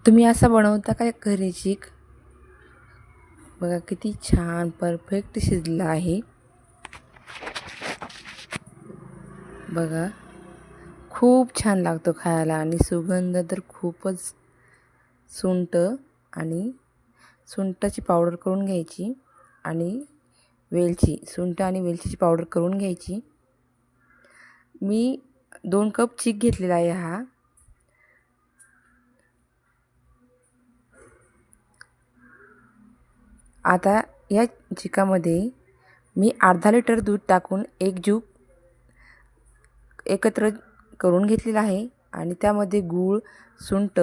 तुम्ही असा बनवता का घरी चीक? बघा किती छान परफेक्ट शिजला आहे. बघा खूप छान लागतो खायला आणि सुगंध तर खूपच. आणि सुंठाची पावडर करून घ्यायची आणि सुंठ आणि वेलचीची पावडर करून घ्यायची. मी 2 कप चीक घेतलेला आहे हा. आता या चिकामध्ये मी अर्धा लिटर दूध टाकून एक जीव एकत्र करून घेतलेला आहे आणि त्यामध्ये गूळ, सुंठ,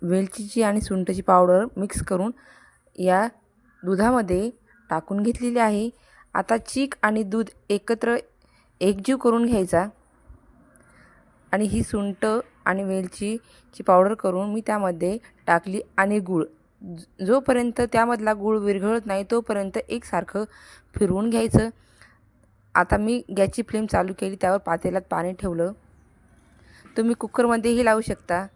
वेलचीची आणि सुंठची पावडर मिक्स करून या दुधामध्ये टाकून घेतलेली आहे. आता चीक आणि दूध एकत्र एकजीव करून घ्यायचा आणि ही सुंठ आणि वेलचीची पावडर करून मी त्यामध्ये टाकली आणि गूळ. जोपर्यंत त्यामधला गूळ विरघळत नाही तोपर्यंत एकसारखं फिरवून घ्यायचं. आता मी गॅसची फ्लेम चालू केली, त्यावर पातेल्यात पाणी ठेवलं. तुम्ही कुकरमध्येही लावू शकता.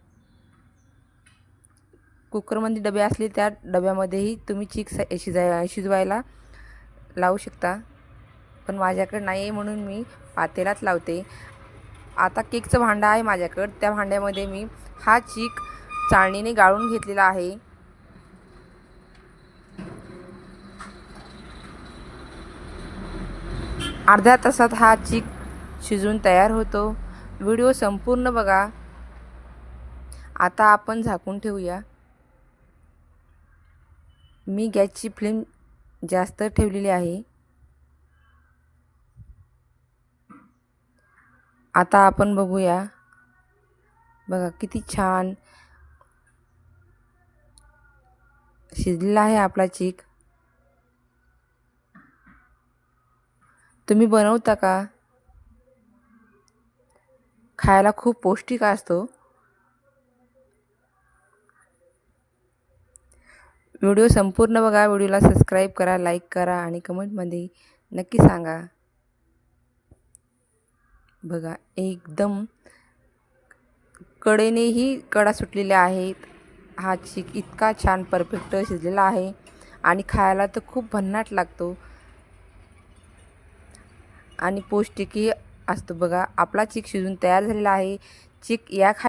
कुकरमध्ये डबे असले त्या डब्यामध्येही तुम्ही चीक शिजवायला लावू शकता, पण माझ्याकडे नाही आहे म्हणून मी पातेल्यात लावते. आता केकचं भांडं आहे माझ्याकडं, त्या भांड्यामध्ये मी हा चीक चाळणीने गाळून घेतलेला आहे. अर्ध्या तासात हा चीक शिजून तयार होतो. व्हिडिओ संपूर्ण बघा. आता आपण झाकून ठेवूया. मी गॅसची फ्लेम जास्त ठेवलेली आहे. आता आपण बघूया. बघा किती छान शिजलेला आहे आपला चीक. तुम्ही बनवता का? खायला खूप पौष्टिक असतो. व्हिडिओ संपूर्ण बघा. व्हिडिओला सबस्क्राईब करा, लाईक करा आणि कमेंटमध्ये नक्की सांगा. बघा एकदम कडेनेही कडा सुटलेल्या आहेत. हा चीक इतका छान परफेक्ट शिजलेला आहे आणि खायला तर खूप भन्नाट लागतो आणि पौष्टिकही असतो. बघा आपला चीक शिजून तयार झालेला आहे. चीक या